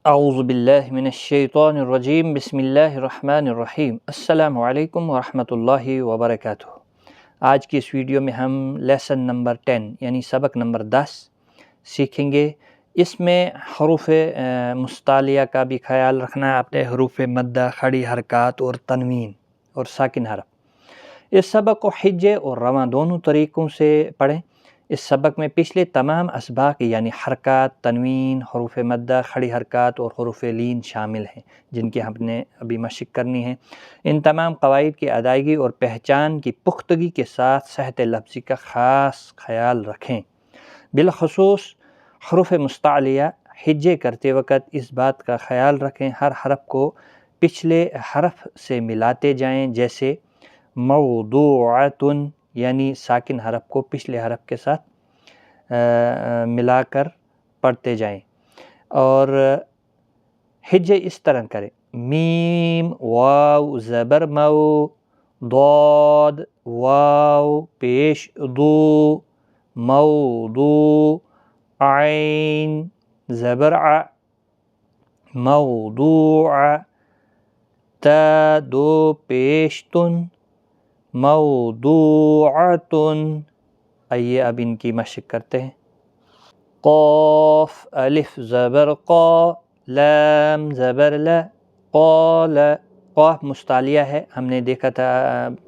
اعوذ باللہ من الشیطان الرجیم بسم اللہ الرحمن الرحیم السلام علیکم ورحمۃ اللہ وبرکاتہ۔ آج کی اس ویڈیو میں ہم لیسن نمبر 10 یعنی سبق نمبر 10 سیکھیں گے۔ اس میں حروف مستعلیہ کا بھی خیال رکھنا ہے آپ نے، حروف مدہ، کھڑی حرکات اور تنوین اور ساکن حرف۔ اس سبق کو حجے اور رواں دونوں طریقوں سے پڑھیں۔ اس سبق میں پچھلے تمام اسباق یعنی حرکات، تنوین، حروف مدہ، کھڑی حرکات اور حروف لین شامل ہیں جن کی ہم نے ابھی مشق کرنی ہے۔ ان تمام قواعد کی ادائیگی اور پہچان کی پختگی کے ساتھ صحت لفظی کا خاص خیال رکھیں۔ بالخصوص حروف مستعلیہ ہجے کرتے وقت اس بات کا خیال رکھیں ہر حرف کو پچھلے حرف سے ملاتے جائیں، جیسے موضوعۃ یعنی ساکن حرف کو پچھلے حرف کے ساتھ ملا کر پڑھتے جائیں، اور ہجے اس طرح کریں: میم واو زبر مو، ضاد واو پیش دو، موضوع عین زبر ع، موضوع تا دو پیش تن، موضوعۃ۔ آئیے اب ان کی مشق کرتے ہیں۔ قاف الف زبر قا، لام زبر ل، قال۔ قاف مستعلیہ ہے، ہم نے دیکھا تھا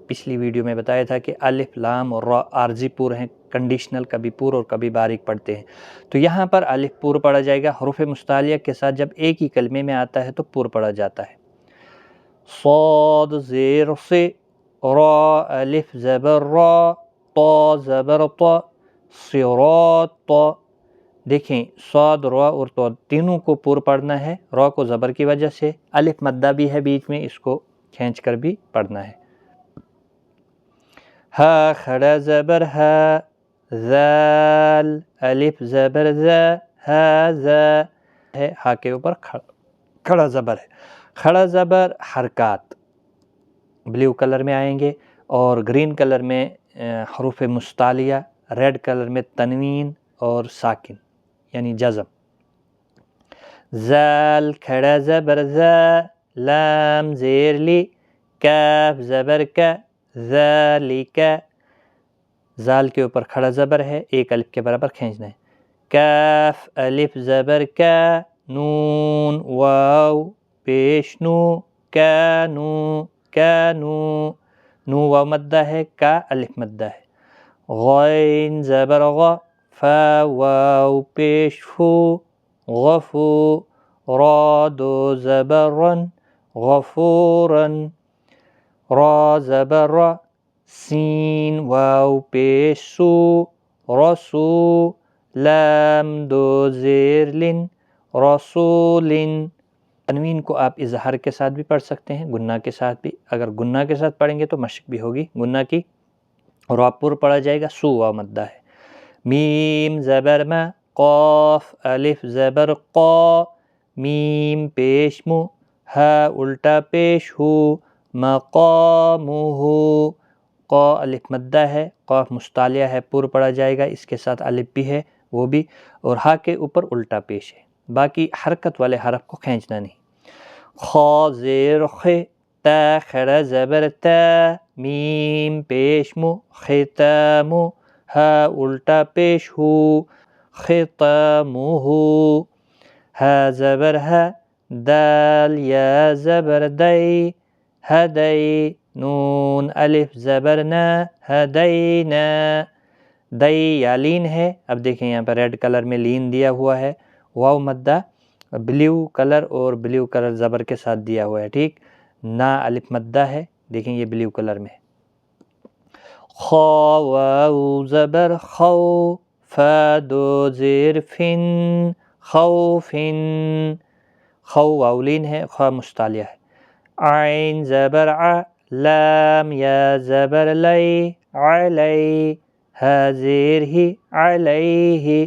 پچھلی ویڈیو میں بتایا تھا کہ الف لام اور را عارضی پور ہیں، کنڈیشنل، کبھی پور اور کبھی باریک پڑھتے ہیں، تو یہاں پر الف پور پڑھا جائے گا۔ حروف مستعلیہ کے ساتھ جب ایک ہی کلمے میں آتا ہے تو پور پڑھا جاتا ہے۔ صاد زیر سے، را الف زبر را، طا زبر طا، صراط۔ دیکھیں صاد، را اور طا تینوں کو پور پڑھنا ہے، را کو زبر کی وجہ سے، الف مدہ بھی ہے بیچ میں، اس کو کھینچ کر بھی پڑھنا ہے۔ ہا کھڑا زبر ہا، ذال الف زبر ذا، ہا ذا ہے، ہا کے اوپر کھڑا زبر ہے۔ کھڑا زبر حرکات بلیو کلر میں آئیں گے، اور گرین کلر میں حروف مستعلیہ، ریڈ کلر میں تنوین اور ساکن یعنی جزم۔ ذال کھڑا زبر ذا، لام زیر لی، کاف زبر کا، ذالک، ذال کے اوپر کھڑا زبر ہے، ایک الف کے برابر کھینچنا ہے۔ کاف الف زبر کا، نون واو پیش نو، کانو، کانو، نو واو مدہ ہے، کا الف مدہ ہے۔ غین زبر غ، فا واو پیش فو، غفو، را دو زبر رن، غفورن، را زبر را، سین واو پیش سو، رسو، لام دو زیر لن، رسولن۔ تنوین کو آپ اظہار کے ساتھ بھی پڑھ سکتے ہیں، گنہ کے ساتھ بھی۔ اگر گنہ کے ساتھ پڑھیں گے تو مشق بھی ہوگی گنہ کی، اور آپ پور پڑھا جائے گا، سو واو مدہ ہے۔ میم زبر ما، قاف الف زبر قا، میم پیش مو، ہا الٹا پیش ہو، مقامہ، قا الف مدہ ہے، قاف مستعلیہ ہے، پور پڑھا جائے گا، اس کے ساتھ الف بھی ہے وہ بھی، اور ہا کے اوپر الٹا پیش ہے۔ باقی حرکت والے حرف کو کھینچنا نہیں۔ خا زیر خ، تا کھڑا زبر تا، میم پیش مو، ختام، ہا الٹا پیش ہو، ختامہ، ہا زبر ہا، دال یا زبر دئی، ہدئی، نون الف زبر نا، ہدینا۔ دئی یا لین ہے، اب دیکھیں یہاں پر ریڈ کلر میں لین دیا ہوا ہے، واو مدہ بلیو کلر اور بلیو کلر زبر کے ساتھ دیا ہوا ہے، ٹھیک، نا الف مدہ ہے، دیکھیں یہ بلیو کلر میں ہے۔ خا واو زبر خو، فا دو زیر فن، خوفن، خو واو لین ہے، خا مستعلیہ ہے۔ عین زبر ع، لام یا زبر لئی، علی، ہا زیر ہی، علیہ،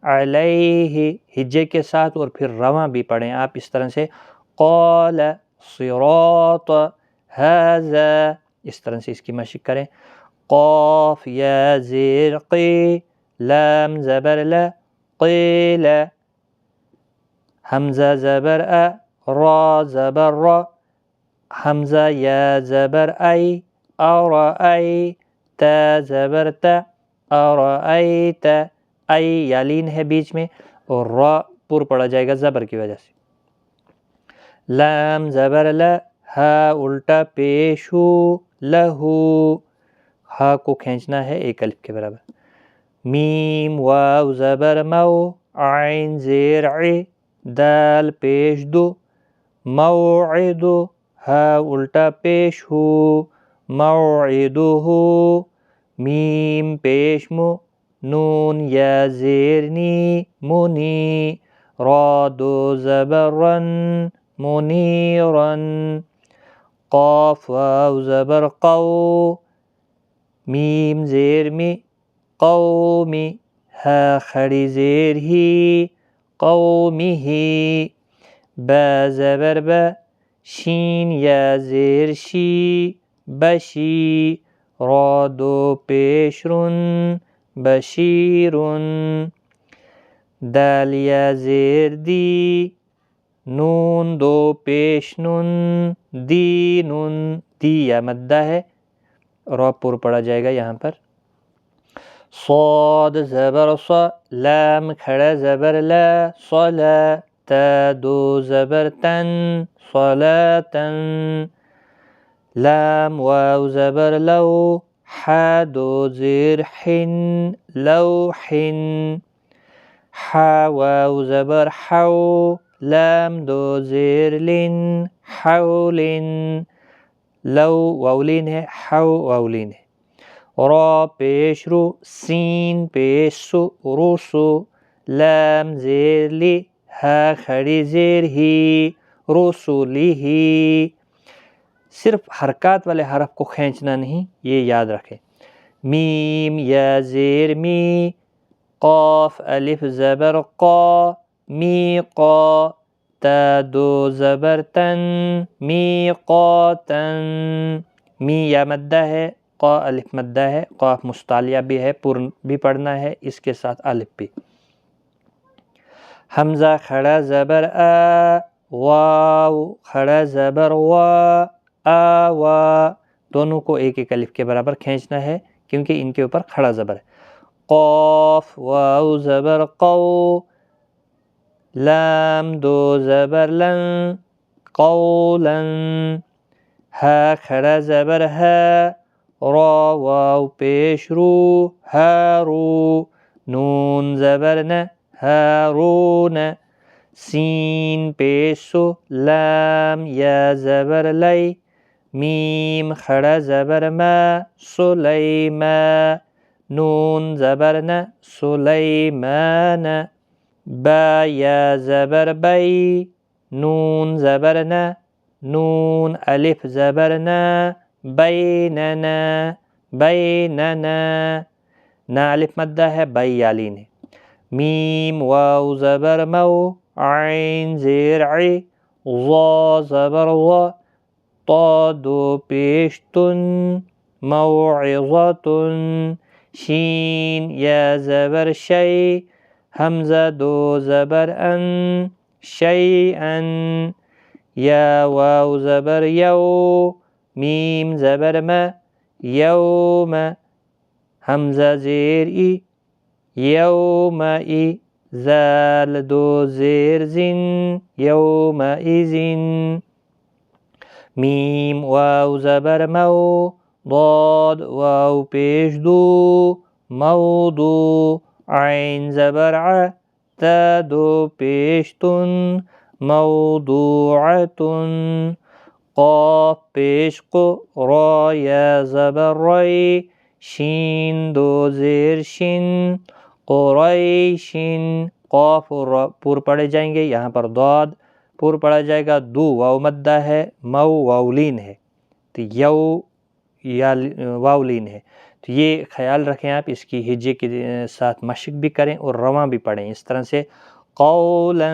علیہ، ہجے کے ساتھ اور پھر رواں بھی پڑھیں آپ اس طرح سے، قال صراط ھذا، اس طرح سے اس کی مشق کریں۔ قاف یا زیر قی، لام زبر ل، قیل، حمزہ زبر ا، را زبر را، حمزہ یا زبر ای، ارأی، تا زبر تا، ارأیت، ای یا لین ہے بیچ میں اور را پر پڑا جائے گا زبر کی وجہ سے. لام زبر ل، ہا الٹا پیش ہو، لہو، ہا کو کھینچنا ہے ایک الف کے برابر. میم واو زبر مو، عین زیر ع، دال پیش دو، موعد، ہا الٹا پیش ہو، موعدہ، میم پیش مو، نون یا زیر نی، منی، را دو زبر رن، منیرن، قاف واو زبر قو، میم زیر می، قومی، ہا کھڑی زیر ہی، قومہ، با زبر با، شین یا زیر شی، بشی، را دو پیش رن، بشیرن، دال یا زیر دی، نون دو پیش نن، دینن، دی یا مدہ ہے را پر پڑا جائے گا یہاں پر. صاد زبر ص، لام کھڑا زبر لا، صلا، تا دو زبر تن، صلاتن، لام واو زبر لو، حا دو زیر حن، لوحن، حا واو زبر حو، لام دو زیر لن، حولن، لو واولین ہے، حو واولین ہے. را پیش رو، سین پیش سو، روسو، لام زیر لی، ہا کھڑی زیر ہی، رسولی ہی. صرف حرکات والے حرف کو کھینچنا نہیں، یہ یاد رکھیں. میم یا زیر می، قاف الف زبر قا، میقا، تا دو زبر تن، میقاتن، می یا مدہ ہے، قا الف مدہ ہے، قاف مستعلیہ بھی ہے، پر بھی پڑھنا ہے اس کے ساتھ الف بھی. حمزہ کھڑا زبر آ، واو کھڑا زبر وا، آوا، دونوں کو ایک ایک الف کے برابر کھینچنا ہے کیونکہ ان کے اوپر کھڑا زبر ہے. قاف واو زبر قو، لام دو زبر لن، قولن، ہا کھڑا زبر ہے، را واو پیش رو، ہارو، نون زبر ن، ہارون، سین پیش سو، لام یا زبر لی، میم کھڑا زبر ما، سلیما، نون زبر ن، سلیمان، با یا زبر بی، نون زبر ن، نون الف زبر ن، بیننا، بیننا، نا الف مدہ ہے، بی یا لین ہے. میم واو زبر مو، عین زیر ع، ظا زبر ظا، طا دو پیش تن، موعظتن، شین یا زبر شی، حمزہ دو زبر ان، شیئن، یا واو زبر یو، میم زبر ما، یوم، حمزہ زیر ای، یومئی، زال دو زیر زن، یومئذن، میم واو زبر مو، ضاد واو پیش دو، موضوع، عین زبر ع، تا دو پیش تن، موضوعتن، قاف پیش قو، را یا زبر ری، شین دو زیر شن، قریشن، قاف اور را پر پڑے جائیں گے، یہاں پر ضاد پر پڑا جائے گا، دو واو مدہ ہے، مو واولین ہے، تو یو یا واولین ہے. تو یہ خیال رکھیں آپ، اس کی ہجے کے ساتھ مشق بھی کریں اور رواں بھی پڑھیں اس طرح سے. قولا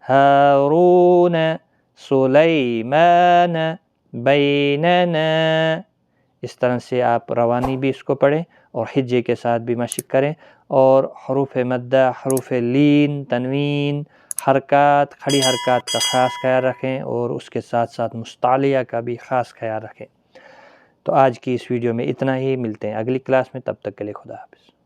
ہارون، سلیمان، بیننا، اس طرح سے آپ روانی بھی اس کو پڑھیں اور ہجے کے ساتھ بھی مشق کریں. اور حروف مدہ، حروف لین، تنوین، حرکات، کھڑی حرکات کا خاص خیال رکھیں اور اس کے ساتھ ساتھ مستعلیہ کا بھی خاص خیال رکھیں۔ تو آج کی اس ویڈیو میں اتنا ہی، ملتے ہیں اگلی کلاس میں، تب تک کے لیے خدا حافظ۔